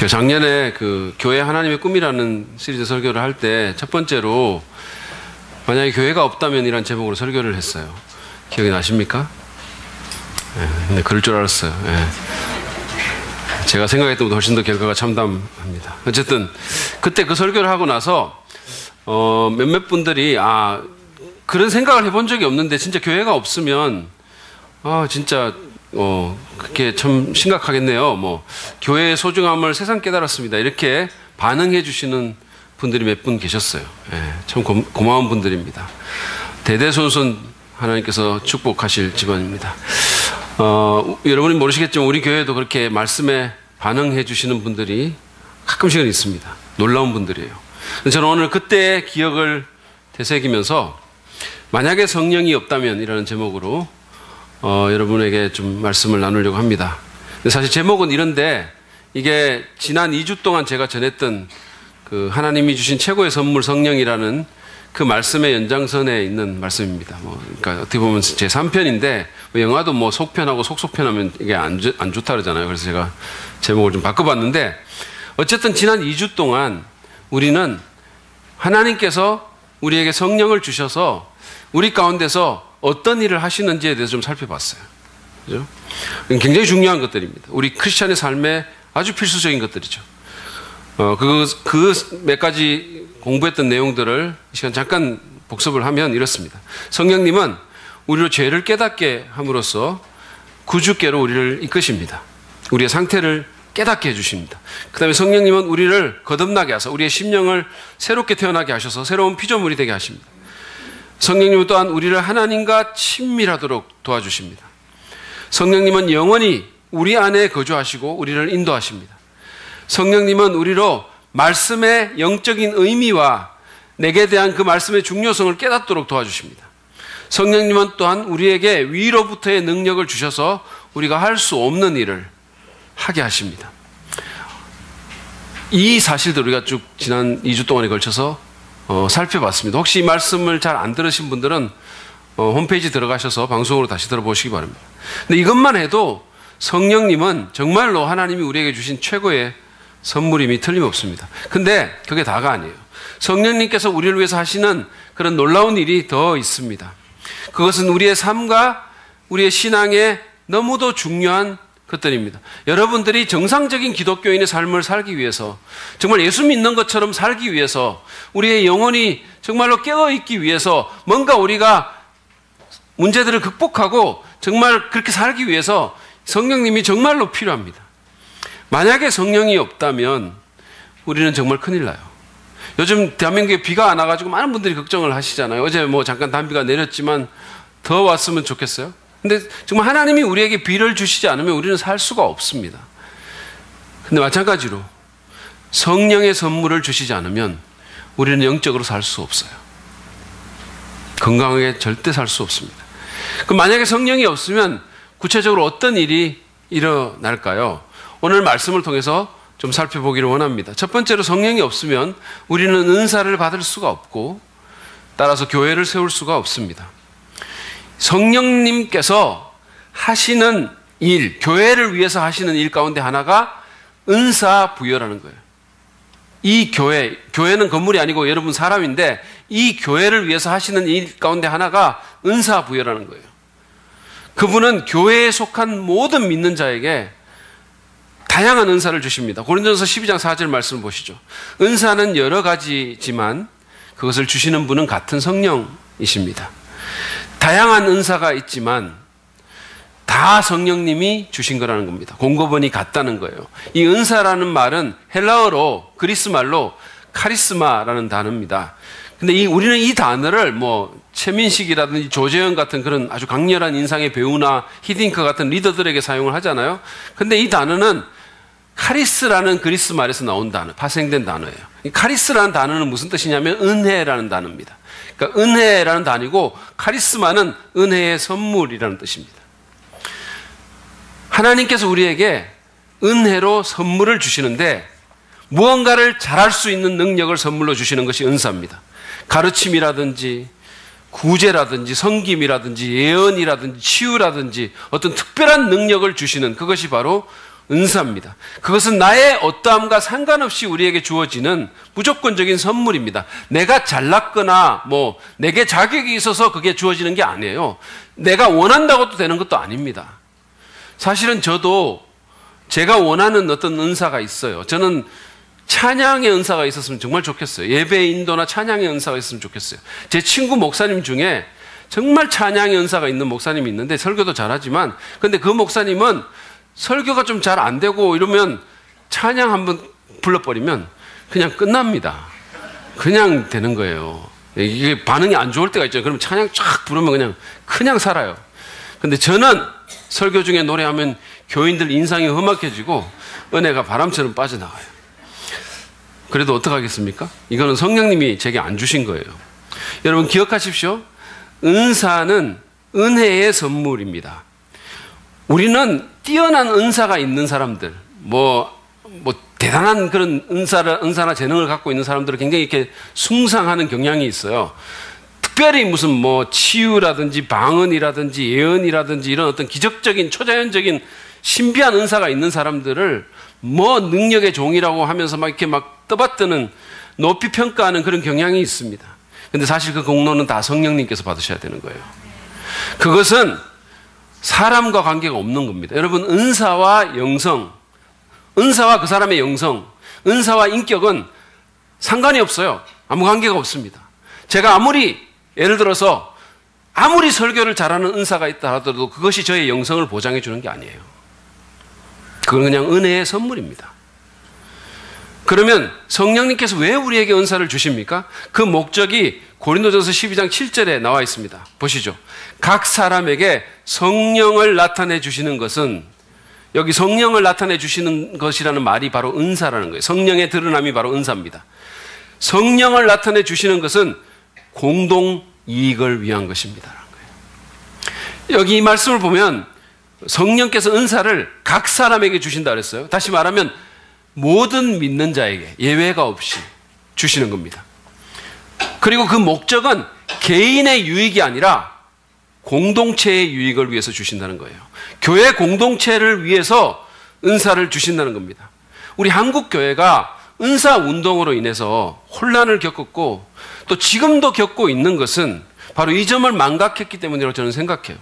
제가 작년에 그 교회 하나님의 꿈이라는 시리즈 설교를 할 때 첫 번째로 만약에 교회가 없다면 이란 제목으로 설교를 했어요. 기억이 나십니까? 네, 그럴 줄 알았어요. 네. 제가 생각했던 것보다 훨씬 더 결과가 참담합니다. 어쨌든 그때 그 설교를 하고 나서 몇몇 분들이 그런 생각을 해본 적이 없는데 진짜 교회가 없으면 진짜 그게 참 심각하겠네요. 뭐 교회의 소중함을 새삼 깨달았습니다. 이렇게 반응해 주시는 분들이 몇 분 계셨어요. 참 고마운 분들입니다. 대대손손 하나님께서 축복하실 집안입니다. 여러분이 모르시겠지만 우리 교회도 그렇게 말씀에 반응해 주시는 분들이 가끔씩은 있습니다. 놀라운 분들이에요. 저는 오늘 그때의 기억을 되새기면서 만약에 성령이 없다면 이라는 제목으로 여러분에게 좀 말씀을 나누려고 합니다. 사실 제목은 이런데 이게 지난 2주 동안 제가 전했던 그 하나님이 주신 최고의 선물 성령이라는 그 말씀의 연장선에 있는 말씀입니다. 그러니까 어떻게 보면 제 3편인데 영화도 뭐 속편하고 속속편하면 이게 안 좋다 그러잖아요. 그래서 제가 제목을 좀 바꿔봤는데 어쨌든 지난 2주 동안 우리는 하나님께서 우리에게 성령을 주셔서 우리 가운데서 어떤 일을 하시는지에 대해서 좀 살펴봤어요. 그죠? 굉장히 중요한 것들입니다. 우리 크리스찬의 삶에 아주 필수적인 것들이죠. 그 몇 가지 공부했던 내용들을 이 시간 잠깐 복습을 하면 이렇습니다. 성령님은 우리로 죄를 깨닫게 함으로써 구주께로 우리를 이끄십니다. 우리의 상태를 깨닫게 해주십니다. 그 다음에 성령님은 우리를 거듭나게 하셔서 우리의 심령을 새롭게 태어나게 하셔서 새로운 피조물이 되게 하십니다. 성령님은 또한 우리를 하나님과 친밀하도록 도와주십니다. 성령님은 영원히 우리 안에 거주하시고 우리를 인도하십니다. 성령님은 우리로 말씀의 영적인 의미와 내게 대한 그 말씀의 중요성을 깨닫도록 도와주십니다. 성령님은 또한 우리에게 위로부터의 능력을 주셔서 우리가 할 수 없는 일을 하게 하십니다. 이 사실들 우리가 쭉 지난 2주 동안에 걸쳐서 살펴봤습니다. 혹시 이 말씀을 잘 안 들으신 분들은 홈페이지 들어가셔서 방송으로 다시 들어보시기 바랍니다. 근데 이것만 해도 성령님은 정말로 하나님이 우리에게 주신 최고의 선물임이 틀림없습니다. 근데 그게 다가 아니에요. 성령님께서 우리를 위해서 하시는 그런 놀라운 일이 더 있습니다. 그것은 우리의 삶과 우리의 신앙에 너무도 중요한 것들입니다. 여러분들이 정상적인 기독교인의 삶을 살기 위해서 정말 예수 믿는 것처럼 살기 위해서 우리의 영혼이 정말로 깨어있기 위해서 뭔가 우리가 문제들을 극복하고 정말 그렇게 살기 위해서 성령님이 정말로 필요합니다. 만약에 성령이 없다면 우리는 정말 큰일 나요. 요즘 대한민국에 비가 안 와가지고 많은 분들이 걱정을 하시잖아요. 어제 뭐 잠깐 단비가 내렸지만 더 왔으면 좋겠어요. 근데 정말 하나님이 우리에게 비를 주시지 않으면 우리는 살 수가 없습니다. 근데 마찬가지로 성령의 선물을 주시지 않으면 우리는 영적으로 살 수 없어요. 건강하게 절대 살 수 없습니다. 그럼 만약에 성령이 없으면 구체적으로 어떤 일이 일어날까요? 오늘 말씀을 통해서 좀 살펴보기를 원합니다. 첫 번째로 성령이 없으면 우리는 은사를 받을 수가 없고 따라서 교회를 세울 수가 없습니다. 성령님께서 하시는 일, 교회를 위해서 하시는 일 가운데 하나가 은사 부여라는 거예요. 이 교회는 건물이 아니고 여러분 사람인데 이 교회를 위해서 하시는 일 가운데 하나가 은사 부여라는 거예요. 그분은 교회에 속한 모든 믿는 자에게 다양한 은사를 주십니다. 고린도전서 12장 4절 말씀 보시죠. 은사는 여러 가지지만 그것을 주시는 분은 같은 성령이십니다. 다양한 은사가 있지만 다 성령님이 주신 거라는 겁니다. 공급원이 같다는 거예요. 이 은사라는 말은 헬라어로 그리스 말로 카리스마라는 단어입니다. 근데 우리는 이 단어를 뭐 최민식이라든지 조재현 같은 그런 아주 강렬한 인상의 배우나 히딩크 같은 리더들에게 사용을 하잖아요. 근데 이 단어는 카리스라는 그리스 말에서 나온 단어, 파생된 단어예요. 이 카리스라는 단어는 무슨 뜻이냐면 은혜라는 단어입니다. 그러니까 은혜라는 단어이고 카리스마는 은혜의 선물이라는 뜻입니다. 하나님께서 우리에게 은혜로 선물을 주시는데 무언가를 잘할 수 있는 능력을 선물로 주시는 것이 은사입니다. 가르침이라든지 구제라든지 성김이라든지 예언이라든지 치유라든지 어떤 특별한 능력을 주시는 그것이 바로 은사입니다. 그것은 나의 어떠함과 상관없이 우리에게 주어지는 무조건적인 선물입니다. 내가 잘났거나 내게 자격이 있어서 그게 주어지는 게 아니에요. 내가 원한다고도 되는 것도 아닙니다. 사실은 저도 제가 원하는 어떤 은사가 있어요. 저는 찬양의 은사가 있었으면 정말 좋겠어요. 예배 인도나 찬양의 은사가 있었으면 좋겠어요. 제 친구 목사님 중에 정말 찬양의 은사가 있는 목사님이 있는데 설교도 잘하지만, 근데 그 목사님은 설교가 좀 잘 안 되고 이러면 찬양 한번 불러버리면 그냥 끝납니다. 그냥 되는 거예요. 이게 반응이 안 좋을 때가 있죠. 그럼 찬양 쫙 부르면 그냥 살아요. 근데 저는 설교 중에 노래하면 교인들 인상이 험악해지고 은혜가 바람처럼 빠져나가요. 그래도 어떡하겠습니까? 이거는 성령님이 제게 안 주신 거예요. 여러분 기억하십시오. 은사는 은혜의 선물입니다. 우리는 뛰어난 은사가 있는 사람들, 대단한 그런 은사나 재능을 갖고 있는 사람들은 굉장히 이렇게 숭상하는 경향이 있어요. 특별히 무슨 치유라든지 방언이라든지 예언이라든지 이런 어떤 기적적인 초자연적인 신비한 은사가 있는 사람들을 능력의 종이라고 하면서 이렇게 떠받드는 높이 평가하는 그런 경향이 있습니다. 근데 사실 그 공로는 다 성령님께서 받으셔야 되는 거예요. 그것은 사람과 관계가 없는 겁니다. 여러분, 은사와 영성, 은사와 그 사람의 영성, 은사와 인격은 상관이 없어요. 아무 관계가 없습니다. 제가 예를 들어서 아무리 설교를 잘하는 은사가 있다 하더라도 그것이 저의 영성을 보장해 주는 게 아니에요. 그건 그냥 은혜의 선물입니다. 그러면 성령님께서 왜 우리에게 은사를 주십니까? 그 목적이 고린도전서 12장 7절에 나와 있습니다. 보시죠. 각 사람에게 성령을 나타내 주시는 것은, 여기 성령을 나타내 주시는 것이라는 말이 바로 은사라는 거예요. 성령의 드러남이 바로 은사입니다. 성령을 나타내 주시는 것은 공동 이익을 위한 것입니다. 여기 이 말씀을 보면 성령께서 은사를 각 사람에게 주신다 그랬어요. 다시 말하면 모든 믿는 자에게 예외가 없이 주시는 겁니다. 그리고 그 목적은 개인의 유익이 아니라 공동체의 유익을 위해서 주신다는 거예요. 교회 공동체를 위해서 은사를 주신다는 겁니다. 우리 한국 교회가 은사 운동으로 인해서 혼란을 겪었고 또 지금도 겪고 있는 것은 바로 이 점을 망각했기 때문이라고 저는 생각해요.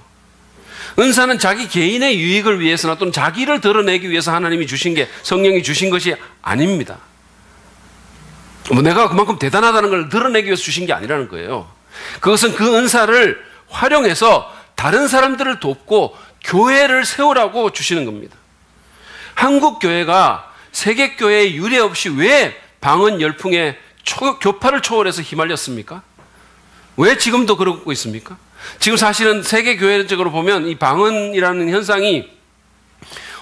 은사는 자기 개인의 유익을 위해서나 또는 자기를 드러내기 위해서 하나님이 주신 게, 성령이 주신 것이 아닙니다. 내가 그만큼 대단하다는 걸 드러내기 위해서 주신 게 아니라는 거예요. 그것은 그 은사를 활용해서 다른 사람들을 돕고 교회를 세우라고 주시는 겁니다. 한국 교회가 세계 교회의 유례 없이 왜 방언 열풍에 교파를 초월해서 휘말렸습니까? 왜 지금도 그러고 있습니까? 지금 사실은 세계 교회적으로 보면 이 방언이라는 현상이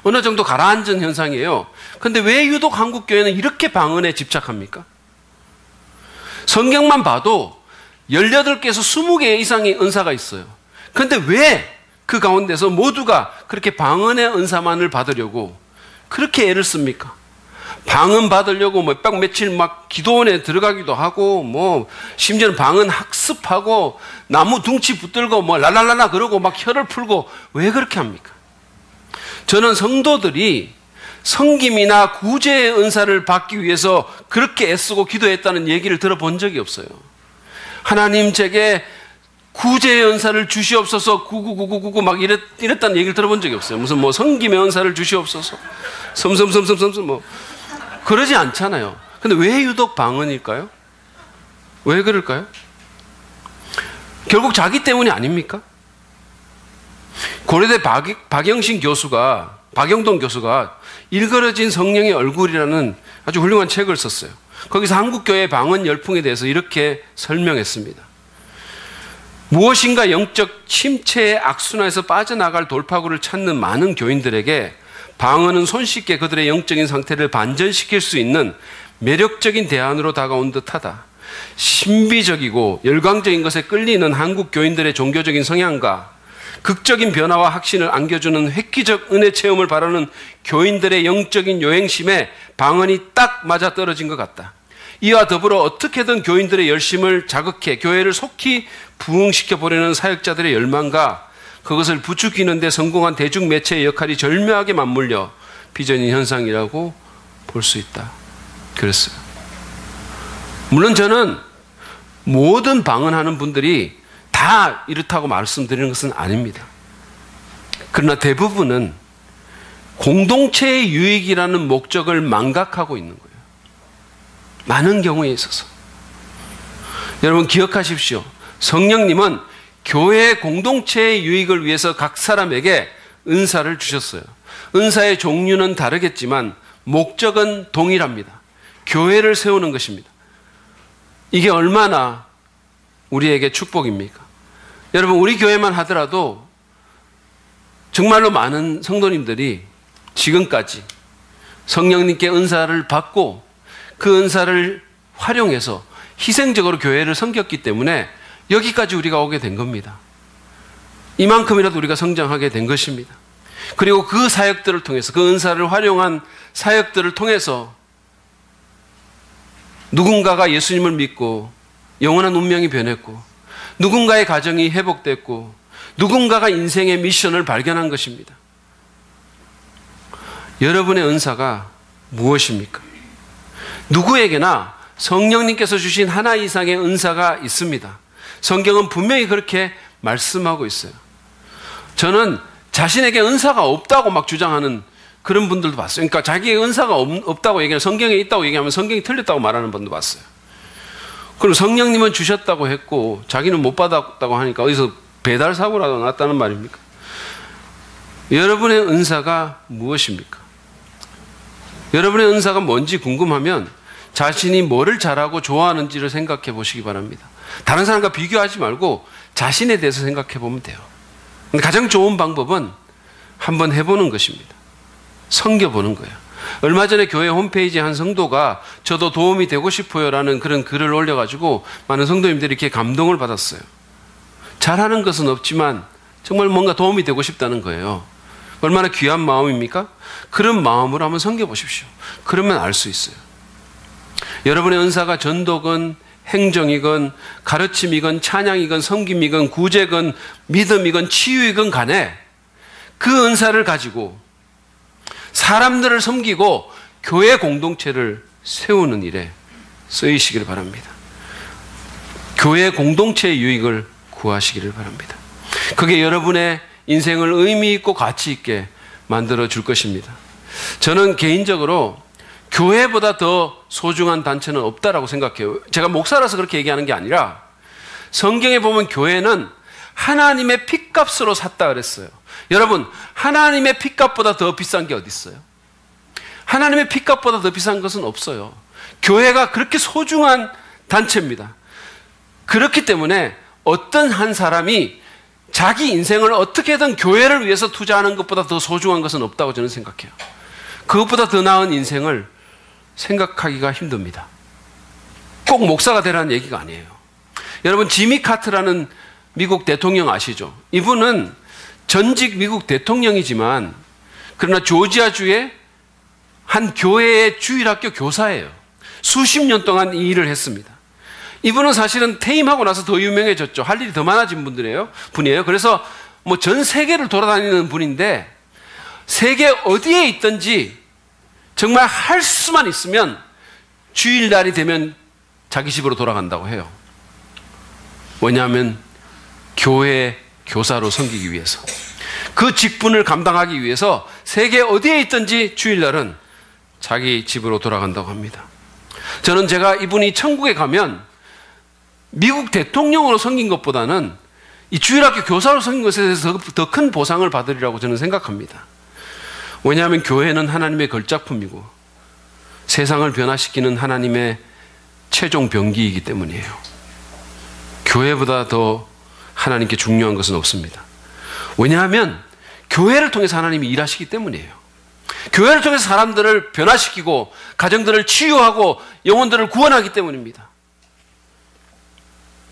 어느 정도 가라앉은 현상이에요. 그런데 왜 유독 한국 교회는 이렇게 방언에 집착합니까? 성경만 봐도 18개에서 20개 이상의 은사가 있어요. 그런데 왜 그 가운데서 모두가 그렇게 방언의 은사만을 받으려고 그렇게 애를 씁니까? 방언 받으려고 며칠 기도원에 들어가기도 하고 심지어는 방언 학습하고 나무 둥치 붙들고 랄랄랄라 그러고 혀를 풀고 왜 그렇게 합니까? 저는 성도들이 섬김이나 구제의 은사를 받기 위해서 그렇게 애쓰고 기도했다는 얘기를 들어본 적이 없어요. 하나님 제게 구제의 은사를 주시옵소서 구구구구구구 이랬다는 얘기를 들어본 적이 없어요. 무슨 섬김의 은사를 주시옵소서 섬섬섬섬섬섬 그러지 않잖아요. 근데 왜 유독 방언일까요? 왜 그럴까요? 결국 자기 때문이 아닙니까? 고려대 박영동 교수가 일그러진 성령의 얼굴이라는 아주 훌륭한 책을 썼어요. 거기서 한국교회 방언 열풍에 대해서 이렇게 설명했습니다. 무엇인가 영적 침체의 악순환에서 빠져나갈 돌파구를 찾는 많은 교인들에게 방언은 손쉽게 그들의 영적인 상태를 반전시킬 수 있는 매력적인 대안으로 다가온 듯하다. 신비적이고 열광적인 것에 끌리는 한국 교인들의 종교적인 성향과 극적인 변화와 확신을 안겨주는 획기적 은혜 체험을 바라는 교인들의 영적인 요행심에 방언이 딱 맞아떨어진 것 같다. 이와 더불어 어떻게든 교인들의 열심을 자극해 교회를 속히 부흥시켜보려는 사역자들의 열망과 그것을 부추기는 데 성공한 대중매체의 역할이 절묘하게 맞물려 비전인 현상이라고 볼 수 있다. 그랬어요. 물론 저는 모든 방언하는 분들이 다 이렇다고 말씀드리는 것은 아닙니다. 그러나 대부분은 공동체의 유익이라는 목적을 망각하고 있는 거예요. 많은 경우에 있어서. 여러분 기억하십시오. 성령님은 교회 공동체의 유익을 위해서 각 사람에게 은사를 주셨어요. 은사의 종류는 다르겠지만 목적은 동일합니다. 교회를 세우는 것입니다. 이게 얼마나 우리에게 축복입니까? 여러분 우리 교회만 하더라도 정말로 많은 성도님들이 지금까지 성령님께 은사를 받고 그 은사를 활용해서 희생적으로 교회를 섬겼기 때문에 여기까지 우리가 오게 된 겁니다. 이만큼이라도 우리가 성장하게 된 것입니다. 그리고 그 사역들을 통해서 그 은사를 활용한 사역들을 통해서 누군가가 예수님을 믿고 영원한 운명이 변했고 누군가의 가정이 회복됐고 누군가가 인생의 미션을 발견한 것입니다. 여러분의 은사가 무엇입니까? 누구에게나 성령님께서 주신 하나 이상의 은사가 있습니다. 성경은 분명히 그렇게 말씀하고 있어요. 저는 자신에게 은사가 없다고 막 주장하는 그런 분들도 봤어요. 그러니까 자기의 은사가 없다고 얘기하면 성경에 있다고 얘기하면 성경이 틀렸다고 말하는 분도 봤어요. 그리고 성령님은 주셨다고 했고 자기는 못 받았다고 하니까 어디서 배달 사고라도 났다는 말입니까? 여러분의 은사가 무엇입니까? 여러분의 은사가 뭔지 궁금하면 자신이 뭐를 잘하고 좋아하는지를 생각해 보시기 바랍니다. 다른 사람과 비교하지 말고 자신에 대해서 생각해 보면 돼요. 가장 좋은 방법은 한번 해보는 것입니다. 섬겨보는 거예요. 얼마 전에 교회 홈페이지에 한 성도가 저도 도움이 되고 싶어요 라는 그런 글을 올려가지고 많은 성도님들이 이렇게 감동을 받았어요. 잘하는 것은 없지만 정말 뭔가 도움이 되고 싶다는 거예요. 얼마나 귀한 마음입니까? 그런 마음으로 한번 섬겨보십시오. 그러면 알 수 있어요. 여러분의 은사가 전도건 행정이건 가르침이건 찬양이건 섬김이건 구제건 믿음이건 치유이건 간에 그 은사를 가지고 사람들을 섬기고 교회 공동체를 세우는 일에 쓰이시길 바랍니다. 교회 공동체의 유익을 구하시기를 바랍니다. 그게 여러분의 인생을 의미 있고 가치 있게 만들어 줄 것입니다. 저는 개인적으로 교회보다 더 소중한 단체는 없다라고 생각해요. 제가 목사라서 그렇게 얘기하는 게 아니라 성경에 보면 교회는 하나님의 핏값으로 샀다 그랬어요. 여러분, 하나님의 핏값보다 더 비싼 게 어디 있어요? 하나님의 핏값보다 더 비싼 것은 없어요. 교회가 그렇게 소중한 단체입니다. 그렇기 때문에 어떤 한 사람이 자기 인생을 어떻게든 교회를 위해서 투자하는 것보다 더 소중한 것은 없다고 저는 생각해요. 그것보다 더 나은 인생을 생각하기가 힘듭니다. 꼭 목사가 되라는 얘기가 아니에요. 여러분, 지미 카트라는 미국 대통령 아시죠? 이분은 전직 미국 대통령이지만 그러나 조지아주의 한 교회의 주일학교 교사예요. 수십 년 동안 이 일을 했습니다. 이분은 사실은 퇴임하고 나서 더 유명해졌죠. 할 일이 더 많아진 분이에요. 그래서 뭐 전 세계를 돌아다니는 분인데 세계 어디에 있든지 정말 할 수만 있으면 주일날이 되면 자기 집으로 돌아간다고 해요. 왜냐하면 교회 교사로 섬기기 위해서, 그 직분을 감당하기 위해서 세계 어디에 있든지 주일날은 자기 집으로 돌아간다고 합니다. 저는 제가 이분이 천국에 가면 미국 대통령으로 섬긴 것보다는 이 주일학교 교사로 섬긴 것에 대해서 더 큰 보상을 받으리라고 저는 생각합니다. 왜냐하면 교회는 하나님의 걸작품이고 세상을 변화시키는 하나님의 최종 병기이기 때문이에요. 교회보다 더 하나님께 중요한 것은 없습니다. 왜냐하면 교회를 통해서 하나님이 일하시기 때문이에요. 교회를 통해서 사람들을 변화시키고 가정들을 치유하고 영혼들을 구원하기 때문입니다.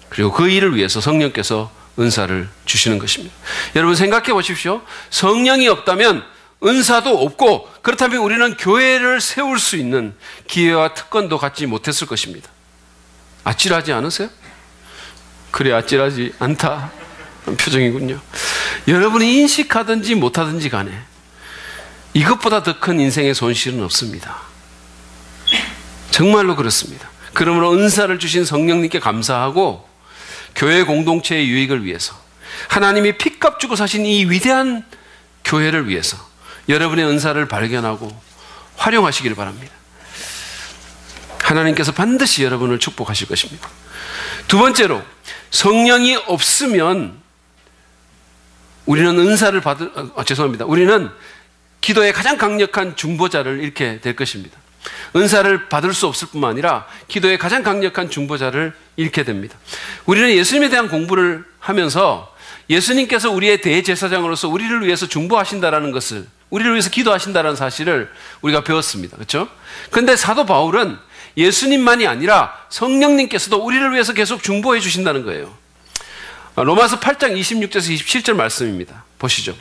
그리고 그 일을 위해서 성령께서 은사를 주시는 것입니다. 여러분 생각해 보십시오. 성령이 없다면 은사도 없고, 그렇다면 우리는 교회를 세울 수 있는 기회와 특권도 갖지 못했을 것입니다. 아찔하지 않으세요? 그래, 아찔하지 않다 표정이군요. 여러분이 인식하든지 못하든지 간에 이것보다 더 큰 인생의 손실은 없습니다. 정말로 그렇습니다. 그러므로 은사를 주신 성령님께 감사하고 교회 공동체의 유익을 위해서, 하나님이 핏값 주고 사신 이 위대한 교회를 위해서 여러분의 은사를 발견하고 활용하시기를 바랍니다. 하나님께서 반드시 여러분을 축복하실 것입니다. 두 번째로, 성령이 없으면 우리는 우리는 기도의 가장 강력한 중보자를 잃게 될 것입니다. 은사를 받을 수 없을 뿐만 아니라 기도의 가장 강력한 중보자를 잃게 됩니다. 우리는 예수님에 대한 공부를 하면서 예수님께서 우리의 대제사장으로서 우리를 위해서 중보하신다라는 것을, 우리를 위해서 기도하신다는 사실을 우리가 배웠습니다. 그렇죠? 그런데 사도 바울은 예수님만이 아니라 성령님께서도 우리를 위해서 계속 중보해 주신다는 거예요. 로마서 8장 26절에서 27절 말씀입니다. 보시죠.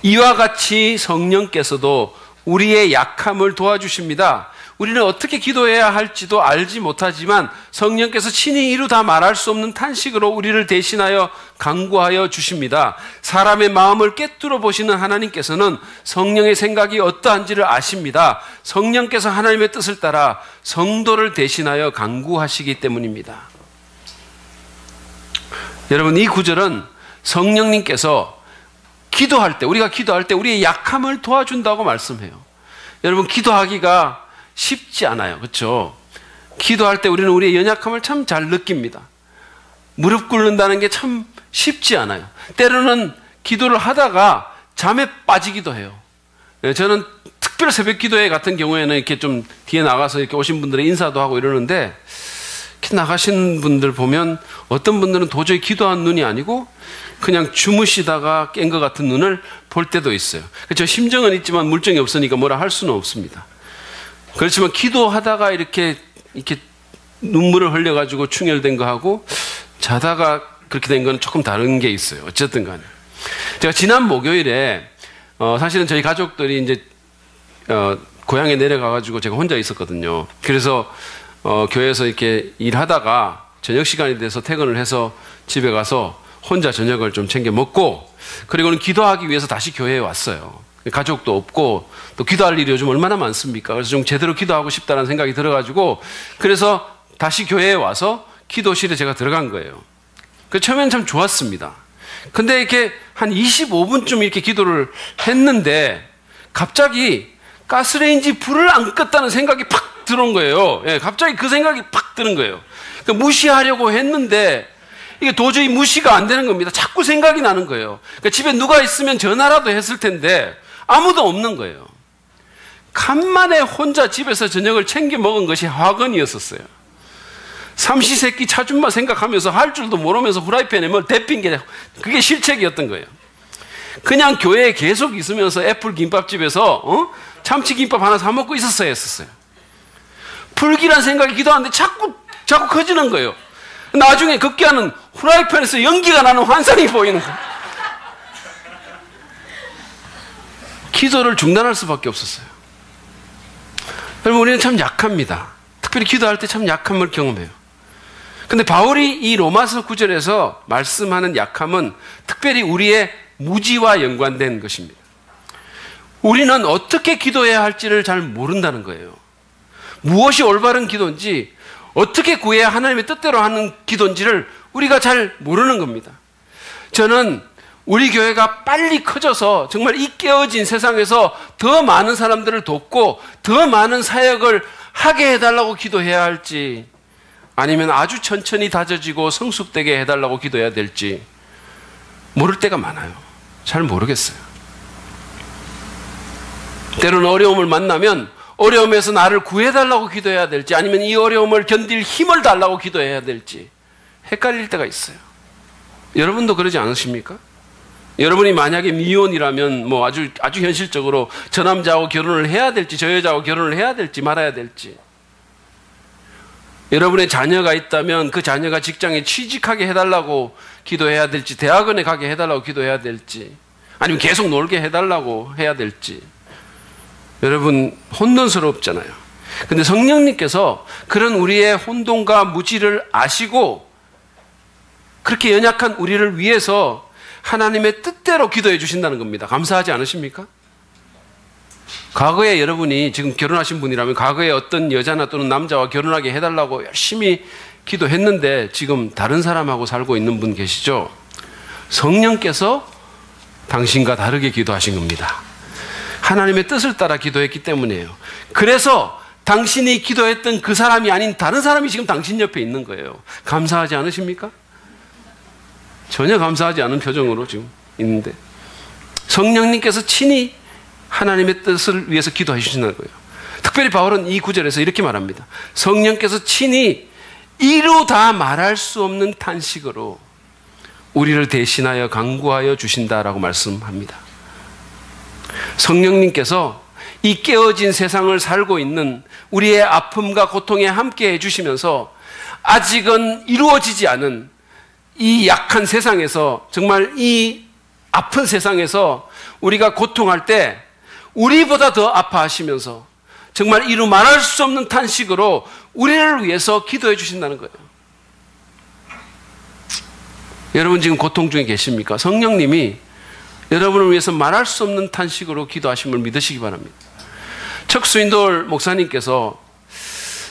이와 같이 성령께서도 우리의 약함을 도와주십니다. 우리는 어떻게 기도해야 할지도 알지 못하지만 성령께서 친히 이루 다 말할 수 없는 탄식으로 우리를 대신하여 간구하여 주십니다. 사람의 마음을 꿰뚫어 보시는 하나님께서는 성령의 생각이 어떠한지를 아십니다. 성령께서 하나님의 뜻을 따라 성도를 대신하여 간구하시기 때문입니다. 여러분, 이 구절은 성령님께서 기도할 때, 우리가 기도할 때 우리의 약함을 도와준다고 말씀해요. 여러분, 기도하기가 쉽지 않아요. 그렇죠? 기도할 때 우리는 우리의 연약함을 참 잘 느낍니다. 무릎 꿇는다는 게 참 쉽지 않아요. 때로는 기도를 하다가 잠에 빠지기도 해요. 저는 특별 새벽 기도회 같은 경우에는 이렇게 좀 뒤에 나가서 이렇게 오신 분들의 인사도 하고 이러는데, 이렇게 나가신 분들 보면 어떤 분들은 도저히 기도한 눈이 아니고 그냥 주무시다가 깬 것 같은 눈을 볼 때도 있어요. 그렇죠? 심정은 있지만 물정이 없으니까 뭐라 할 수는 없습니다. 그렇지만 기도하다가 이렇게 눈물을 흘려가지고 충혈된 거하고 자다가 그렇게 된 건 조금 다른 게 있어요. 어쨌든 간에. 제가 지난 목요일에, 사실은 저희 가족들이 이제, 고향에 내려가가지고 제가 혼자 있었거든요. 그래서, 교회에서 이렇게 일하다가 저녁 시간이 돼서 퇴근을 해서 집에 가서 혼자 저녁을 좀 챙겨 먹고, 그리고는 기도하기 위해서 다시 교회에 왔어요. 가족도 없고 또 기도할 일이 요즘 얼마나 많습니까? 그래서 좀 제대로 기도하고 싶다는 생각이 들어가지고, 그래서 다시 교회에 와서 기도실에 제가 들어간 거예요. 그 처음에는 참 좋았습니다. 근데 이렇게 한 25분쯤 이렇게 기도를 했는데 갑자기 가스레인지 불을 안 껐다는 생각이 팍 들어온 거예요. 예, 갑자기 그 생각이 팍 드는 거예요. 그러니까 무시하려고 했는데 이게 도저히 무시가 안 되는 겁니다. 자꾸 생각이 나는 거예요. 그러니까 집에 누가 있으면 전화라도 했을 텐데 아무도 없는 거예요. 간만에 혼자 집에서 저녁을 챙겨 먹은 것이 화근이었었어요. 삼시세끼 차준마 생각하면서 할 줄도 모르면서 후라이팬에 뭘 데핀 게 그게 실책이었던 거예요. 그냥 교회에 계속 있으면서 애플 김밥집에서 참치김밥 하나 사 먹고 있었어야 했었어요. 불길한 생각이 기도하는데 자꾸 커지는 거예요. 나중에 급기야는 후라이팬에서 연기가 나는 환상이 보이는 거예요. 기도를 중단할 수밖에 없었어요. 여러분, 우리는 참 약합니다. 특별히 기도할 때 참 약함을 경험해요. 근데 바울이 이 로마서 9절에서 말씀하는 약함은 특별히 우리의 무지와 연관된 것입니다. 우리는 어떻게 기도해야 할지를 잘 모른다는 거예요. 무엇이 올바른 기도인지, 어떻게 구해야 하나님의 뜻대로 하는 기도인지를 우리가 잘 모르는 겁니다. 저는 우리 교회가 빨리 커져서 정말 이 깨어진 세상에서 더 많은 사람들을 돕고 더 많은 사역을 하게 해달라고 기도해야 할지, 아니면 아주 천천히 다져지고 성숙되게 해달라고 기도해야 될지 모를 때가 많아요. 잘 모르겠어요. 때로는 어려움을 만나면 어려움에서 나를 구해달라고 기도해야 될지, 아니면 이 어려움을 견딜 힘을 달라고 기도해야 될지 헷갈릴 때가 있어요. 여러분도 그러지 않으십니까? 여러분이 만약에 미혼이라면 뭐 아주 현실적으로 저 남자하고 결혼을 해야 될지, 저 여자하고 결혼을 해야 될지 말아야 될지, 여러분의 자녀가 있다면 그 자녀가 직장에 취직하게 해달라고 기도해야 될지, 대학원에 가게 해달라고 기도해야 될지, 아니면 계속 놀게 해달라고 해야 될지, 여러분 혼돈스럽잖아요. 근데 성령님께서 그런 우리의 혼돈과 무지를 아시고 그렇게 연약한 우리를 위해서 하나님의 뜻대로 기도해 주신다는 겁니다. 감사하지 않으십니까? 과거에 여러분이 지금 결혼하신 분이라면 과거에 어떤 여자나 또는 남자와 결혼하게 해달라고 열심히 기도했는데 지금 다른 사람하고 살고 있는 분 계시죠? 성령께서 당신과 다르게 기도하신 겁니다. 하나님의 뜻을 따라 기도했기 때문이에요. 그래서 당신이 기도했던 그 사람이 아닌 다른 사람이 지금 당신 옆에 있는 거예요. 감사하지 않으십니까? 전혀 감사하지 않은 표정으로 지금 있는데 성령님께서 친히 하나님의 뜻을 위해서 기도해 주신다는 거예요. 특별히 바울은 이 구절에서 이렇게 말합니다. 성령께서 친히 이루 다 말할 수 없는 탄식으로 우리를 대신하여 간구하여 주신다라고 말씀합니다. 성령님께서 이 깨어진 세상을 살고 있는 우리의 아픔과 고통에 함께 해주시면서 아직은 이루어지지 않은 이 약한 세상에서, 정말 이 아픈 세상에서 우리가 고통할 때 우리보다 더 아파하시면서 정말 이루 말할 수 없는 탄식으로 우리를 위해서 기도해 주신다는 거예요. 여러분 지금 고통 중에 계십니까? 성령님이 여러분을 위해서 말할 수 없는 탄식으로 기도하심을 믿으시기 바랍니다. 척수인돌 목사님께서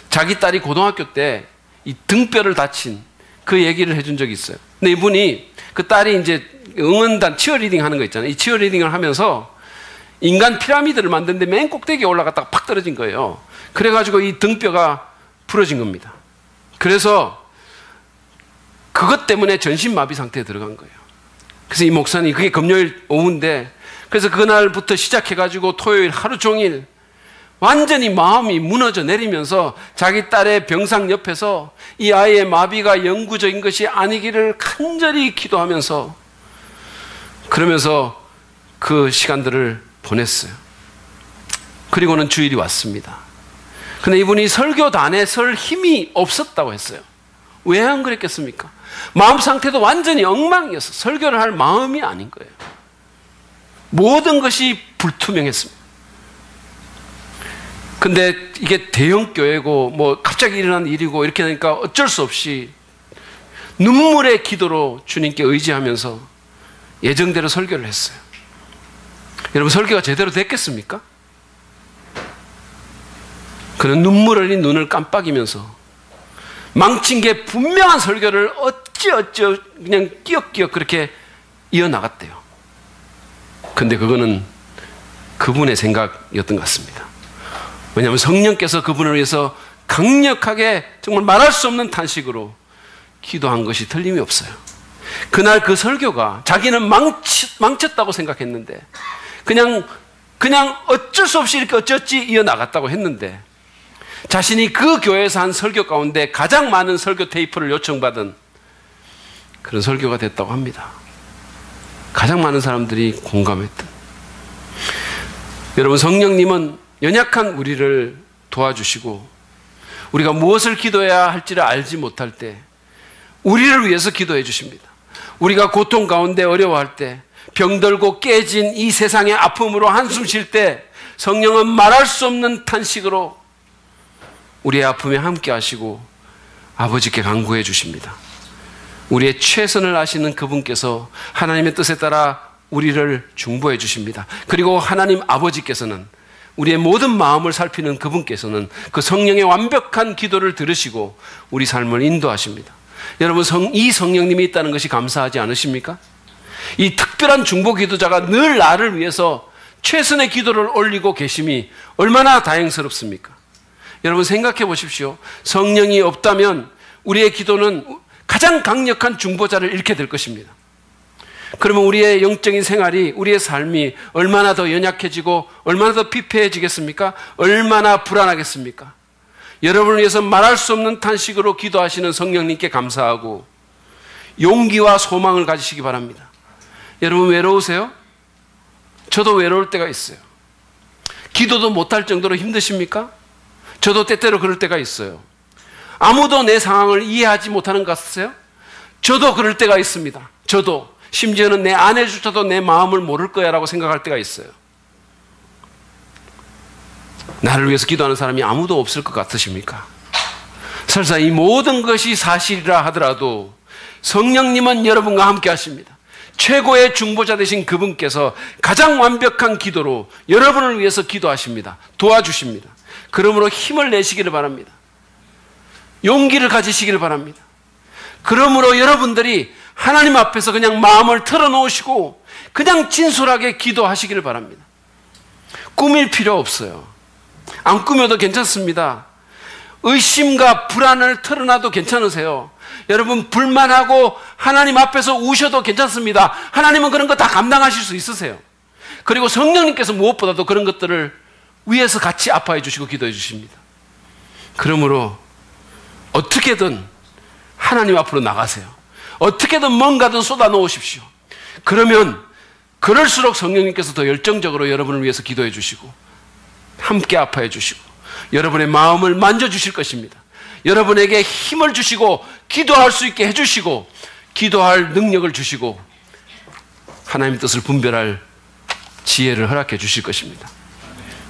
자기 딸이 고등학교 때 이 등뼈를 다친 그 얘기를 해준 적이 있어요. 근데 이분이, 그 딸이 이제 응원단 치어리딩 하는 거 있잖아요. 이 치어리딩을 하면서 인간 피라미드를 만드는데 맨 꼭대기에 올라갔다가 팍 떨어진 거예요. 그래가지고 이 등뼈가 부러진 겁니다. 그래서 그것 때문에 전신마비 상태에 들어간 거예요. 그래서 이 목사님, 그게 금요일 오후인데, 그래서 그날부터 시작해가지고 토요일 하루 종일 완전히 마음이 무너져 내리면서 자기 딸의 병상 옆에서 이 아이의 마비가 영구적인 것이 아니기를 간절히 기도하면서, 그러면서 그 시간들을 보냈어요. 그리고는 주일이 왔습니다. 근데 이분이 설교단에 설 힘이 없었다고 했어요. 왜 안 그랬겠습니까? 마음 상태도 완전히 엉망이었어. 설교를 할 마음이 아닌 거예요. 모든 것이 불투명했습니다. 근데 이게 대형 교회고 뭐 갑자기 일어난 일이고 이렇게 되니까 어쩔 수 없이 눈물의 기도로 주님께 의지하면서 예정대로 설교를 했어요. 여러분, 설교가 제대로 됐겠습니까? 그는 눈물 흘린 눈을 깜빡이면서 망친 게 분명한 설교를 어찌어찌 그냥 끼역끼역 그렇게 이어나갔대요. 근데 그거는 그분의 생각이었던 것 같습니다. 왜냐하면 성령께서 그분을 위해서 강력하게 정말 말할 수 없는 탄식으로 기도한 것이 틀림이 없어요. 그날 그 설교가 자기는 망쳤다고 생각했는데 그냥 어쩔 수 없이 이렇게 어찌어찌 이어나갔다고 했는데 자신이 그 교회에서 한 설교 가운데 가장 많은 설교 테이프를 요청받은 그런 설교가 됐다고 합니다. 가장 많은 사람들이 공감했던. 여러분, 성령님은 연약한 우리를 도와주시고 우리가 무엇을 기도해야 할지를 알지 못할 때 우리를 위해서 기도해 주십니다. 우리가 고통 가운데 어려워할 때, 병들고 깨진 이 세상의 아픔으로 한숨 쉴 때 성령은 말할 수 없는 탄식으로 우리의 아픔에 함께 하시고 아버지께 간구해 주십니다. 우리의 최선을 아시는 그분께서 하나님의 뜻에 따라 우리를 중보해 주십니다. 그리고 하나님 아버지께서는, 우리의 모든 마음을 살피는 그분께서는 그 성령의 완벽한 기도를 들으시고 우리 삶을 인도하십니다. 여러분, 이 성령님이 있다는 것이 감사하지 않으십니까? 이 특별한 중보 기도자가 늘 나를 위해서 최선의 기도를 올리고 계심이 얼마나 다행스럽습니까? 여러분, 생각해 보십시오. 성령이 없다면 우리의 기도는 가장 강력한 중보자를 잃게 될 것입니다. 그러면 우리의 영적인 생활이, 우리의 삶이 얼마나 더 연약해지고 얼마나 더 피폐해지겠습니까? 얼마나 불안하겠습니까? 여러분을 위해서 말할 수 없는 탄식으로 기도하시는 성령님께 감사하고 용기와 소망을 가지시기 바랍니다. 여러분, 외로우세요? 저도 외로울 때가 있어요. 기도도 못할 정도로 힘드십니까? 저도 때때로 그럴 때가 있어요. 아무도 내 상황을 이해하지 못하는 것 같으세요? 저도 그럴 때가 있습니다. 저도. 심지어는 내 아내조차도 내 마음을 모를 거야 라고 생각할 때가 있어요. 나를 위해서 기도하는 사람이 아무도 없을 것 같으십니까? 설사 이 모든 것이 사실이라 하더라도 성령님은 여러분과 함께 하십니다. 최고의 중보자 되신 그분께서 가장 완벽한 기도로 여러분을 위해서 기도하십니다. 도와주십니다. 그러므로 힘을 내시기를 바랍니다. 용기를 가지시기를 바랍니다. 그러므로 여러분들이 하나님 앞에서 그냥 마음을 털어놓으시고 그냥 진솔하게 기도하시기를 바랍니다. 꾸밀 필요 없어요. 안 꾸며도 괜찮습니다. 의심과 불안을 털어놔도 괜찮으세요. 여러분 불만하고 하나님 앞에서 우셔도 괜찮습니다. 하나님은 그런 거 다 감당하실 수 있으세요. 그리고 성령님께서 무엇보다도 그런 것들을 위해서 같이 아파해 주시고 기도해 주십니다. 그러므로 어떻게든 하나님 앞으로 나가세요. 어떻게든 뭔가든 쏟아 놓으십시오. 그러면 그럴수록 성령님께서 더 열정적으로 여러분을 위해서 기도해 주시고 함께 아파해 주시고 여러분의 마음을 만져주실 것입니다. 여러분에게 힘을 주시고 기도할 수 있게 해주시고 기도할 능력을 주시고 하나님의 뜻을 분별할 지혜를 허락해 주실 것입니다.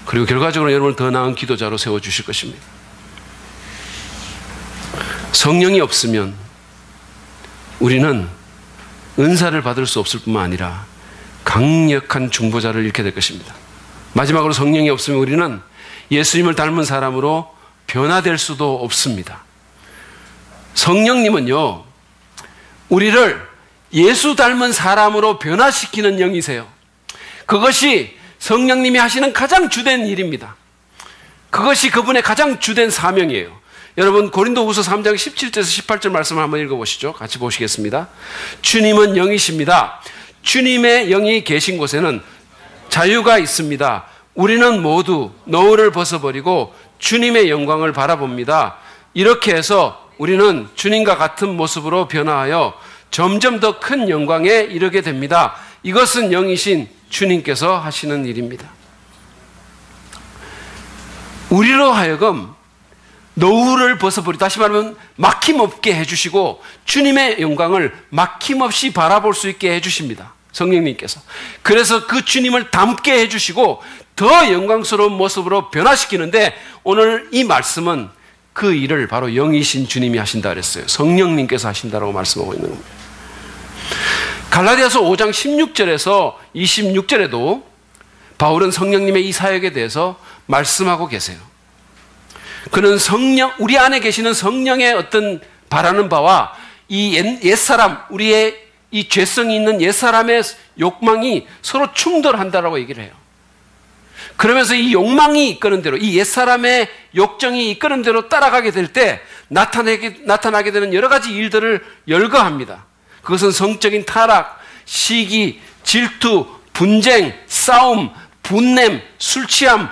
그리고 결과적으로 여러분을 더 나은 기도자로 세워주실 것입니다. 성령이 없으면 우리는 은사를 받을 수 없을 뿐만 아니라 강력한 중보자를 잃게 될 것입니다. 마지막으로 성령이 없으면 우리는 예수님을 닮은 사람으로 변화될 수도 없습니다. 성령님은요, 우리를 예수 닮은 사람으로 변화시키는 영이세요. 그것이 성령님이 하시는 가장 주된 일입니다. 그것이 그분의 가장 주된 사명이에요. 여러분 고린도후서 3장 17절에서 18절 말씀을 한번 읽어보시죠. 같이 보시겠습니다. 주님은 영이십니다. 주님의 영이 계신 곳에는 자유가 있습니다. 우리는 모두 너울을 벗어버리고 주님의 영광을 바라봅니다. 이렇게 해서 우리는 주님과 같은 모습으로 변화하여 점점 더 큰 영광에 이르게 됩니다. 이것은 영이신 주님께서 하시는 일입니다. 우리로 하여금 노후를 벗어버리, 다시 말하면 막힘없게 해주시고 주님의 영광을 막힘없이 바라볼 수 있게 해주십니다. 성령님께서. 그래서 그 주님을 닮게 해주시고 더 영광스러운 모습으로 변화시키는데 오늘 이 말씀은 그 일을 바로 영이신 주님이 하신다 그랬어요. 성령님께서 하신다라고 말씀하고 있는 겁니다. 갈라디아서 5장 16절에서 26절에도 바울은 성령님의 이 사역에 대해서 말씀하고 계세요. 그는 우리 안에 계시는 성령의 어떤 바라는 바와 이 옛사람, 우리의 이 죄성이 있는 옛사람의 욕망이 서로 충돌한다라고 얘기를 해요. 그러면서 이 욕망이 이끄는 대로, 이 옛사람의 욕정이 이끄는 대로 따라가게 될 때 나타나게 되는 여러 가지 일들을 열거합니다. 그것은 성적인 타락, 시기, 질투, 분쟁, 싸움, 분냄, 술 취함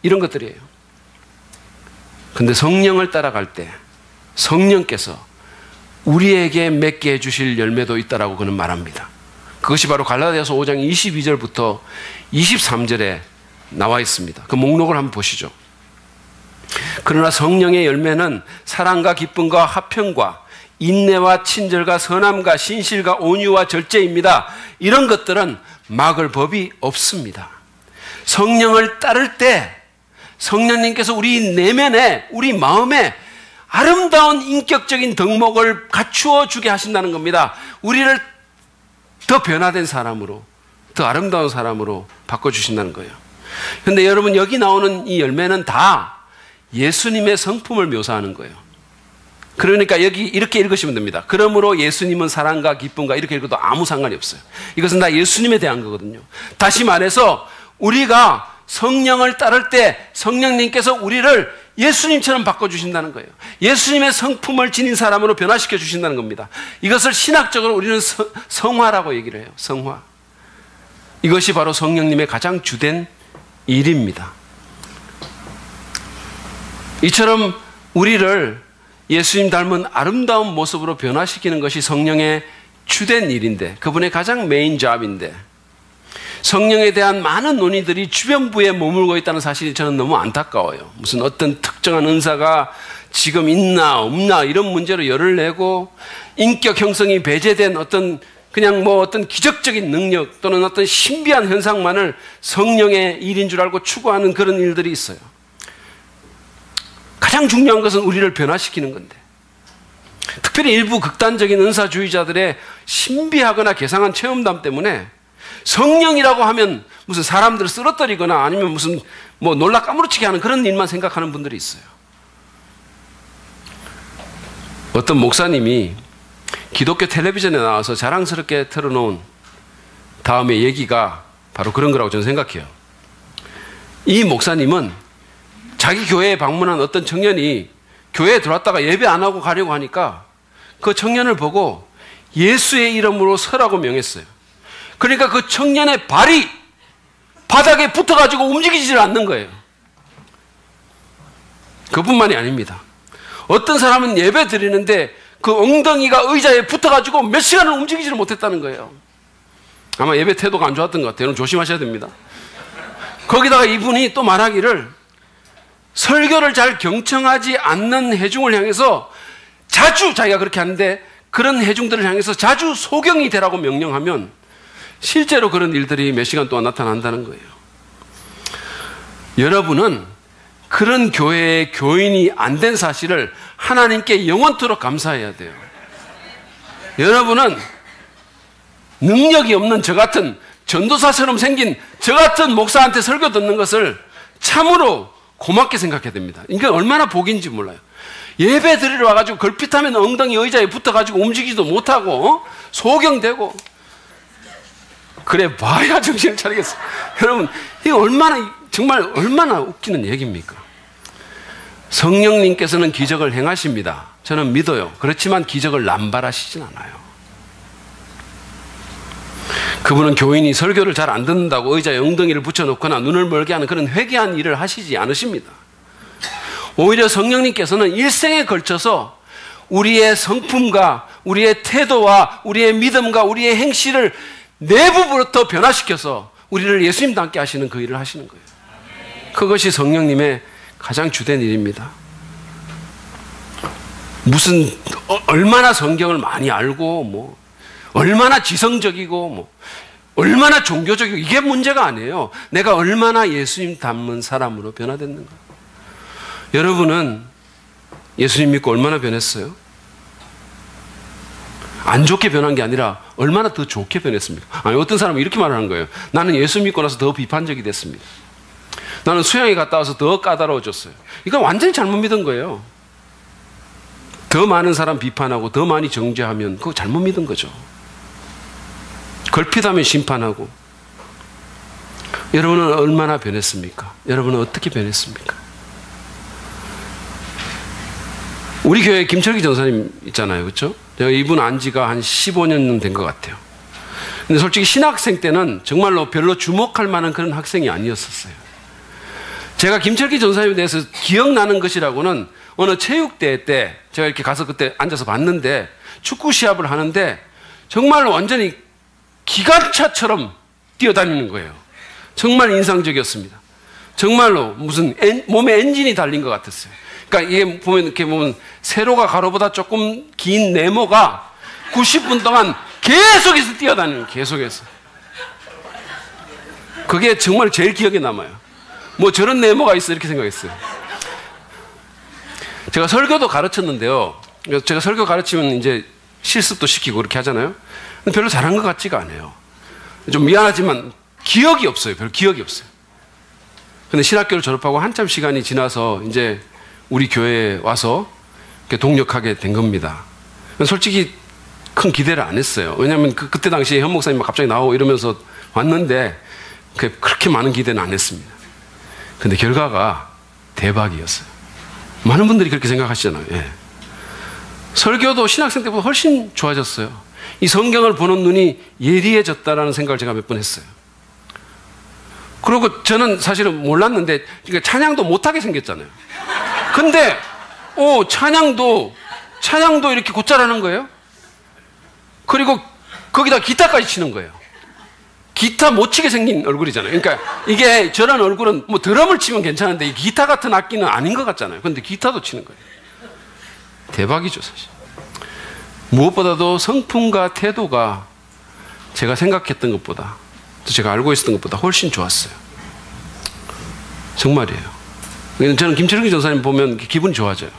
이런 것들이에요. 근데 성령을 따라갈 때 성령께서 우리에게 맺게 해주실 열매도 있다라고 그는 말합니다. 그것이 바로 갈라디아서 5장 22절부터 23절에 나와 있습니다. 그 목록을 한번 보시죠. 그러나 성령의 열매는 사랑과 기쁨과 화평과 인내와 친절과 선함과 신실과 온유와 절제입니다. 이런 것들은 막을 법이 없습니다. 성령을 따를 때 성령님께서 우리 내면에, 우리 마음에 아름다운 인격적인 덕목을 갖추어 주게 하신다는 겁니다. 우리를 더 변화된 사람으로, 더 아름다운 사람으로 바꿔주신다는 거예요. 그런데 여러분, 여기 나오는 이 열매는 다 예수님의 성품을 묘사하는 거예요. 그러니까 여기 이렇게 읽으시면 됩니다. 그러므로 예수님은 사랑과 기쁨과 이렇게 읽어도 아무 상관이 없어요. 이것은 다 예수님에 대한 거거든요. 다시 말해서 우리가 성령을 따를 때 성령님께서 우리를 예수님처럼 바꿔주신다는 거예요. 예수님의 성품을 지닌 사람으로 변화시켜 주신다는 겁니다. 이것을 신학적으로 우리는 성화라고 얘기를 해요. 성화. 이것이 바로 성령님의 가장 주된 일입니다. 이처럼 우리를 예수님 닮은 아름다운 모습으로 변화시키는 것이 성령의 주된 일인데, 그분의 가장 메인 잡인데, 성령에 대한 많은 논의들이 주변부에 머물고 있다는 사실이 저는 너무 안타까워요. 무슨 어떤 특정한 은사가 지금 있나 없나 이런 문제로 열을 내고, 인격 형성이 배제된 어떤 그냥 어떤 기적적인 능력 또는 어떤 신비한 현상만을 성령의 일인 줄 알고 추구하는 그런 일들이 있어요. 가장 중요한 것은 우리를 변화시키는 건데, 특별히 일부 극단적인 은사주의자들의 신비하거나 개상한 체험담 때문에 성령이라고 하면 무슨 사람들을 쓰러뜨리거나 아니면 무슨 뭐 놀라 까무러치게 하는 그런 일만 생각하는 분들이 있어요. 어떤 목사님이 기독교 텔레비전에 나와서 자랑스럽게 틀어놓은 다음의 얘기가 바로 그런 거라고 저는 생각해요. 이 목사님은 자기 교회에 방문한 어떤 청년이 교회에 들어왔다가 예배 안 하고 가려고 하니까 그 청년을 보고 예수의 이름으로 서라고 명했어요. 그러니까 그 청년의 발이 바닥에 붙어가지고 움직이질 않는 거예요. 그뿐만이 아닙니다. 어떤 사람은 예배 드리는데 그 엉덩이가 의자에 붙어가지고 몇 시간을 움직이지를 못했다는 거예요. 아마 예배 태도가 안 좋았던 것 같아요. 여러분 조심하셔야 됩니다. 거기다가 이분이 또 말하기를 설교를 잘 경청하지 않는 회중을 향해서 자주 자기가 그렇게 하는데 그런 회중들을 향해서 자주 소경이 되라고 명령하면 실제로 그런 일들이 몇 시간 동안 나타난다는 거예요. 여러분은 그런 교회의 교인이 안 된 사실을 하나님께 영원토록 감사해야 돼요. 여러분은 능력이 없는 저 같은 전도사처럼 생긴 저 같은 목사한테 설교 듣는 것을 참으로 고맙게 생각해야 됩니다. 이게 얼마나 복인지 몰라요. 예배 드리러 와가지고 걸핏하면 엉덩이 의자에 붙어가지고 움직이지도 못하고 소경되고 그래 봐야 정신을 차리겠어요. 여러분 이거 얼마나 정말 얼마나 웃기는 얘기입니까? 성령님께서는 기적을 행하십니다. 저는 믿어요. 그렇지만 기적을 남발하시진 않아요. 그분은 교인이 설교를 잘 안 듣는다고 의자에 엉덩이를 붙여놓거나 눈을 멀게 하는 그런 회개한 일을 하시지 않으십니다. 오히려 성령님께서는 일생에 걸쳐서 우리의 성품과 우리의 태도와 우리의 믿음과 우리의 행실을 내부부터 변화시켜서 우리를 예수님 닮게 하시는 그 일을 하시는 거예요. 그것이 성령님의 가장 주된 일입니다. 무슨 얼마나 성경을 많이 알고 뭐 얼마나 지성적이고 뭐 얼마나 종교적이고 이게 문제가 아니에요. 내가 얼마나 예수님 닮은 사람으로 변화됐는가. 여러분은 예수님 믿고 얼마나 변했어요? 안 좋게 변한 게 아니라 얼마나 더 좋게 변했습니까? 아니, 어떤 사람은 이렇게 말하는 거예요. 나는 예수 믿고 나서 더 비판적이 됐습니다. 나는 수양에 갔다 와서 더 까다로워졌어요. 이건 완전히 잘못 믿은 거예요. 더 많은 사람 비판하고 더 많이 정죄하면 그거 잘못 믿은 거죠. 걸핏하면 심판하고. 여러분은 얼마나 변했습니까? 여러분은 어떻게 변했습니까? 우리 교회 김철기 전사님 있잖아요. 그렇죠? 제가 이분 안 지가 한 15년 된 것 같아요. 근데 솔직히 신학생 때는 정말로 별로 주목할 만한 그런 학생이 아니었었어요. 제가 김철기 전사님에 대해서 기억나는 것이라고는 어느 체육대회 때 제가 이렇게 가서 그때 앉아서 봤는데 축구 시합을 하는데 정말로 완전히 기관차처럼 뛰어다니는 거예요. 정말 인상적이었습니다. 정말로 무슨 몸에 엔진이 달린 것 같았어요. 그러니까 이게 보면 이렇게 보면 세로가 가로보다 조금 긴 네모가 90분 동안 계속해서 뛰어다니는 거예요. 계속해서. 그게 정말 제일 기억에 남아요. 뭐 저런 네모가 있어 이렇게 생각했어요. 제가 설교도 가르쳤는데요. 제가 설교 가르치면 이제 실습도 시키고 그렇게 하잖아요. 근데 별로 잘한 것 같지가 않아요. 좀 미안하지만 기억이 없어요. 별 기억이 없어요. 근데 신학교를 졸업하고 한참 시간이 지나서 이제 우리 교회에 와서 동력하게 된 겁니다. 솔직히 큰 기대를 안 했어요. 왜냐하면 그때 당시에 현 목사님 갑자기 나오고 이러면서 왔는데 그렇게 많은 기대는 안 했습니다. 근데 결과가 대박이었어요. 많은 분들이 그렇게 생각하시잖아요. 예. 설교도 신학생 때보다 훨씬 좋아졌어요. 이 성경을 보는 눈이 예리해졌다라는 생각을 제가 몇 번 했어요. 그리고 저는 사실은 몰랐는데 그러니까 찬양도 못하게 생겼잖아요. 근데 찬양도 이렇게 곧잘 하는 거예요. 그리고 거기다 기타까지 치는 거예요. 기타 못 치게 생긴 얼굴이잖아요. 그러니까 이게 저런 얼굴은 뭐 드럼을 치면 괜찮은데 이 기타 같은 악기는 아닌 것 같잖아요. 근데 기타도 치는 거예요. 대박이죠, 사실. 무엇보다도 성품과 태도가 제가 생각했던 것보다, 제가 알고 있었던 것보다 훨씬 좋았어요. 정말이에요. 저는 김철기 전사님 보면 기분이 좋아져요.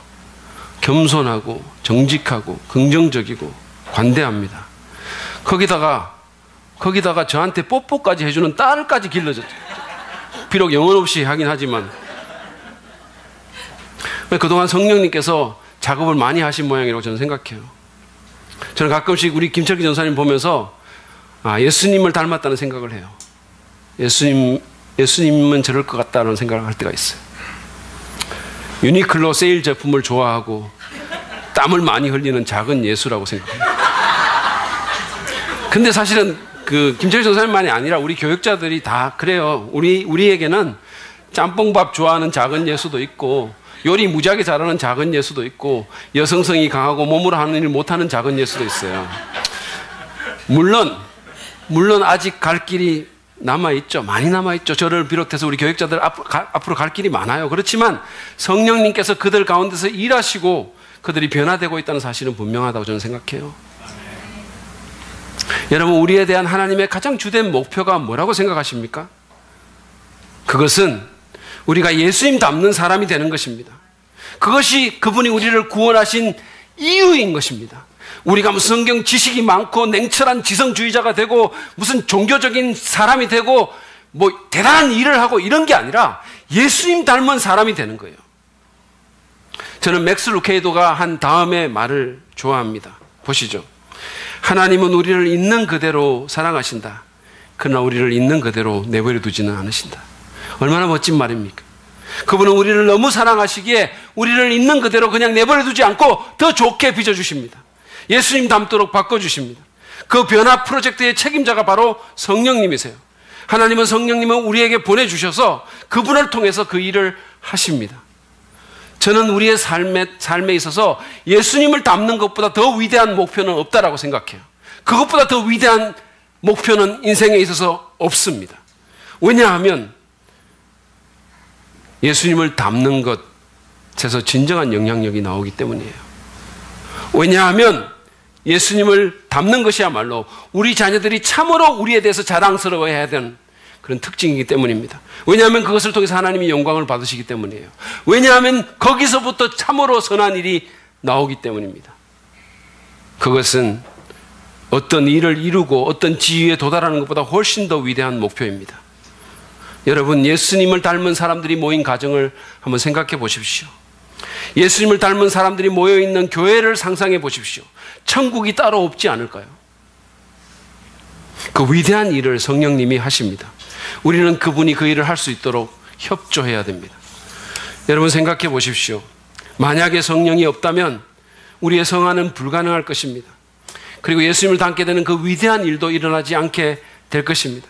겸손하고 정직하고 긍정적이고 관대합니다. 거기다가 저한테 뽀뽀까지 해주는 딸까지 길러졌죠. 비록 영혼 없이 하긴 하지만 그동안 성령님께서 작업을 많이 하신 모양이라고 저는 생각해요. 저는 가끔씩 우리 김철기 전사님 보면서 예수님을 닮았다는 생각을 해요. 예수님은 저럴 것 같다는 생각을 할 때가 있어요. 유니클로 세일 제품을 좋아하고 땀을 많이 흘리는 작은 예수라고 생각합니다. 근데 사실은 그 김철기 전사님만이 아니라 우리 교육자들이 다 그래요. 우리에게는 짬뽕밥 좋아하는 작은 예수도 있고 요리 무지하게 잘하는 작은 예수도 있고 여성성이 강하고 몸으로 하는 일 못하는 작은 예수도 있어요. 물론 아직 갈 길이 남아있죠. 많이 남아있죠. 저를 비롯해서 우리 교육자들 앞으로 갈 길이 많아요. 그렇지만 성령님께서 그들 가운데서 일하시고 그들이 변화되고 있다는 사실은 분명하다고 저는 생각해요. 여러분, 우리에 대한 하나님의 가장 주된 목표가 뭐라고 생각하십니까? 그것은 우리가 예수님 닮는 사람이 되는 것입니다. 그것이 그분이 우리를 구원하신 이유인 것입니다. 우리가 무슨 성경 지식이 많고 냉철한 지성주의자가 되고 무슨 종교적인 사람이 되고 뭐 대단한 일을 하고 이런 게 아니라 예수님 닮은 사람이 되는 거예요. 저는 맥스 루케이도가 한 다음의 말을 좋아합니다. 보시죠. 하나님은 우리를 있는 그대로 사랑하신다. 그러나 우리를 있는 그대로 내버려 두지는 않으신다. 얼마나 멋진 말입니까? 그분은 우리를 너무 사랑하시기에 우리를 있는 그대로 그냥 내버려 두지 않고 더 좋게 빚어주십니다. 예수님 닮도록 바꿔주십니다. 그 변화 프로젝트의 책임자가 바로 성령님이세요. 하나님은 성령님을 우리에게 보내주셔서 그분을 통해서 그 일을 하십니다. 저는 우리의 삶에 있어서 예수님을 닮는 것보다 더 위대한 목표는 없다라고 생각해요. 그것보다 더 위대한 목표는 인생에 있어서 없습니다. 왜냐하면 예수님을 닮는 것에서 진정한 영향력이 나오기 때문이에요. 왜냐하면 예수님을 닮는 것이야말로 우리 자녀들이 참으로 우리에 대해서 자랑스러워해야 되는 그런 특징이기 때문입니다. 왜냐하면 그것을 통해서 하나님이 영광을 받으시기 때문이에요. 왜냐하면 거기서부터 참으로 선한 일이 나오기 때문입니다. 그것은 어떤 일을 이루고 어떤 지위에 도달하는 것보다 훨씬 더 위대한 목표입니다. 여러분, 예수님을 닮은 사람들이 모인 가정을 한번 생각해 보십시오. 예수님을 닮은 사람들이 모여있는 교회를 상상해 보십시오. 천국이 따로 없지 않을까요? 그 위대한 일을 성령님이 하십니다. 우리는 그분이 그 일을 할 수 있도록 협조해야 됩니다. 여러분, 생각해 보십시오. 만약에 성령이 없다면 우리의 성화는 불가능할 것입니다. 그리고 예수님을 닮게 되는 그 위대한 일도 일어나지 않게 될 것입니다.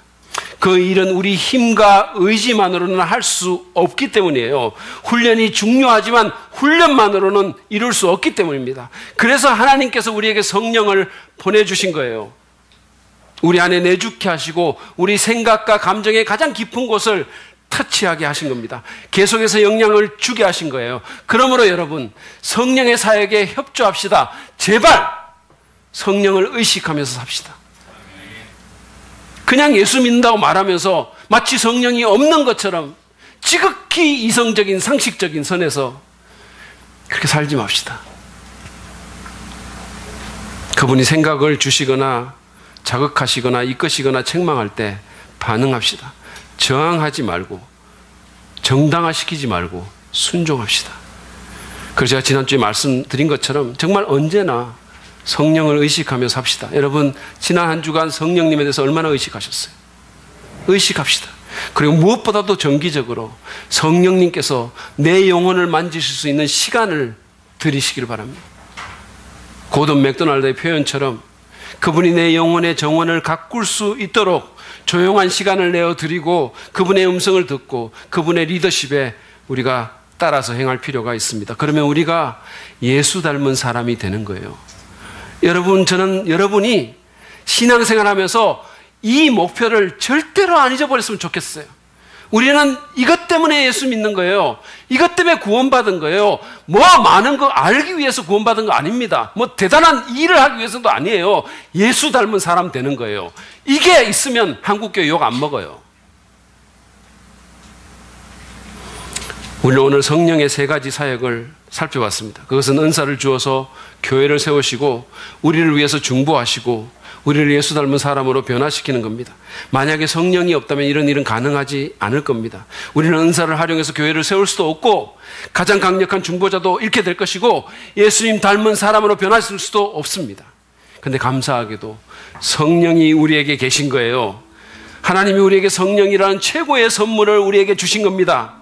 그 일은 우리 힘과 의지만으로는 할 수 없기 때문이에요. 훈련이 중요하지만 훈련만으로는 이룰 수 없기 때문입니다. 그래서 하나님께서 우리에게 성령을 보내주신 거예요. 우리 안에 내주케 하시고 우리 생각과 감정의 가장 깊은 곳을 터치하게 하신 겁니다. 계속해서 영향을 주게 하신 거예요. 그러므로 여러분, 성령의 사역에 협조합시다. 제발 성령을 의식하면서 삽시다. 그냥 예수 믿는다고 말하면서 마치 성령이 없는 것처럼 지극히 이성적인 상식적인 선에서 그렇게 살지 맙시다. 그분이 생각을 주시거나 자극하시거나 이끄시거나 책망할 때 반응합시다. 저항하지 말고 정당화시키지 말고 순종합시다. 그래서 제가 지난주에 말씀드린 것처럼 정말 언제나 성령을 의식하며 삽시다. 여러분, 지난 한 주간 성령님에 대해서 얼마나 의식하셨어요? 의식합시다. 그리고 무엇보다도 정기적으로 성령님께서 내 영혼을 만지실 수 있는 시간을 들이시길 바랍니다. 고든 맥도날드의 표현처럼 그분이 내 영혼의 정원을 가꿀 수 있도록 조용한 시간을 내어드리고 그분의 음성을 듣고 그분의 리더십에 우리가 따라서 행할 필요가 있습니다. 그러면 우리가 예수 닮은 사람이 되는 거예요. 여러분, 저는 여러분이 신앙생활 하면서 이 목표를 절대로 안 잊어버렸으면 좋겠어요. 우리는 이것 때문에 예수 믿는 거예요. 이것 때문에 구원받은 거예요. 뭐 많은 거 알기 위해서 구원받은 거 아닙니다. 뭐 대단한 일을 하기 위해서도 아니에요. 예수 닮은 사람 되는 거예요. 이게 있으면 한국교회 욕 안 먹어요. 우리는 오늘 성령의 세 가지 사역을 살펴봤습니다. 그것은 은사를 주어서 교회를 세우시고 우리를 위해서 중보하시고 우리를 예수 닮은 사람으로 변화시키는 겁니다. 만약에 성령이 없다면 이런 일은 가능하지 않을 겁니다. 우리는 은사를 활용해서 교회를 세울 수도 없고 가장 강력한 중보자도 잃게 될 것이고 예수님 닮은 사람으로 변화할 수도 없습니다. 그런데 감사하게도 성령이 우리에게 계신 거예요. 하나님이 우리에게 성령이라는 최고의 선물을 우리에게 주신 겁니다.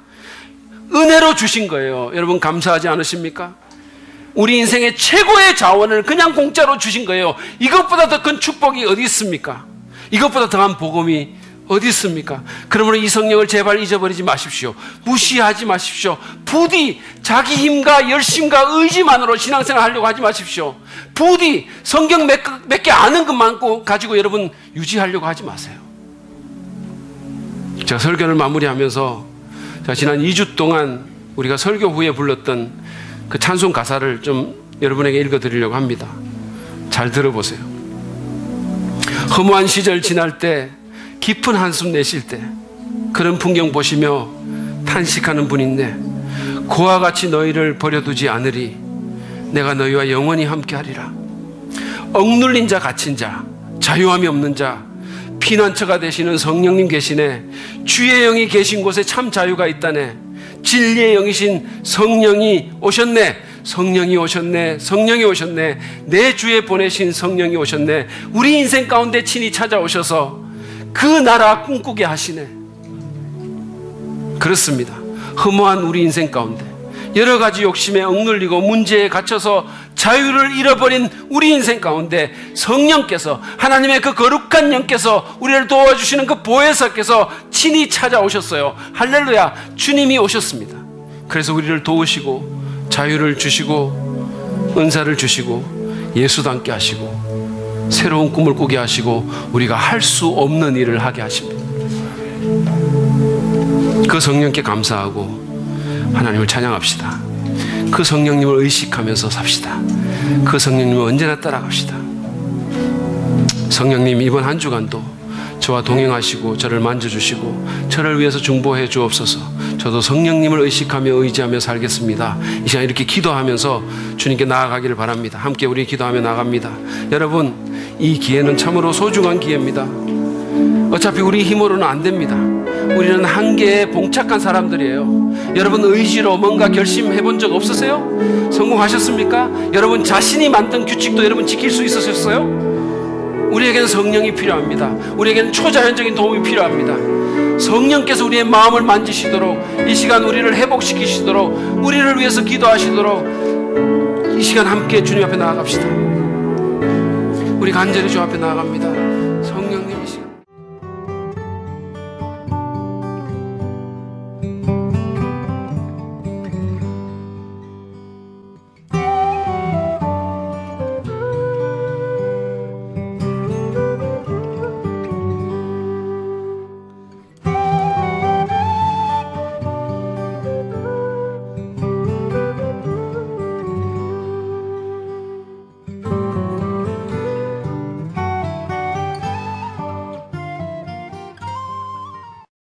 은혜로 주신 거예요. 여러분 감사하지 않으십니까? 우리 인생의 최고의 자원을 그냥 공짜로 주신 거예요. 이것보다 더 큰 축복이 어디 있습니까? 이것보다 더한 복음이 어디 있습니까? 그러므로 이 성령을 제발 잊어버리지 마십시오. 무시하지 마십시오. 부디 자기 힘과 열심과 의지만으로 신앙생활 하려고 하지 마십시오. 부디 성경 몇 개 아는 것만 가지고 여러분 유지하려고 하지 마세요. 제가 설교를 마무리하면서 제가 지난 2주 동안 우리가 설교 후에 불렀던 그 찬송 가사를 좀 여러분에게 읽어드리려고 합니다. 잘 들어보세요. 허무한 시절 지날 때 깊은 한숨 내쉴 때 그런 풍경 보시며 탄식하는 분 있네. 고와 같이 너희를 버려두지 않으리. 내가 너희와 영원히 함께하리라. 억눌린 자 갇힌 자 자유함이 없는 자 피난처가 되시는 성령님 계시네. 주의 영이 계신 곳에 참 자유가 있다네. 진리의 영이신 성령이 오셨네. 성령이 오셨네. 성령이 오셨네. 내 주에 보내신 성령이 오셨네. 우리 인생 가운데 친히 찾아오셔서 그 나라 꿈꾸게 하시네. 그렇습니다. 허무한 우리 인생 가운데 여러 가지 욕심에 억눌리고 문제에 갇혀서 자유를 잃어버린 우리 인생 가운데 성령께서, 하나님의 그 거룩한 영께서, 우리를 도와주시는 그 보혜사께서 친히 찾아오셨어요. 할렐루야. 주님이 오셨습니다. 그래서 우리를 도우시고 자유를 주시고 은사를 주시고 예수 닮게 하시고 새로운 꿈을 꾸게 하시고 우리가 할 수 없는 일을 하게 하십니다. 그 성령께 감사하고 하나님을 찬양합시다. 그 성령님을 의식하면서 삽시다. 그 성령님을 언제나 따라갑시다. 성령님, 이번 한 주간도 저와 동행하시고 저를 만져주시고 저를 위해서 중보해 주옵소서. 저도 성령님을 의식하며 의지하며 살겠습니다. 이 시간 이렇게 기도하면서 주님께 나아가기를 바랍니다. 함께 우리 기도하며 나갑니다. 여러분, 이 기회는 참으로 소중한 기회입니다. 어차피 우리 힘으로는 안 됩니다. 우리는 한계에 봉착한 사람들이에요. 여러분 의지로 뭔가 결심해 본 적 없으세요? 성공하셨습니까? 여러분 자신이 만든 규칙도 여러분 지킬 수 있으셨어요? 우리에게는 성령이 필요합니다. 우리에게는 초자연적인 도움이 필요합니다. 성령께서 우리의 마음을 만지시도록, 이 시간 우리를 회복시키시도록, 우리를 위해서 기도하시도록 이 시간 함께 주님 앞에 나아갑시다. 우리 간절히 주 앞에 나아갑니다. 성령님 이 시간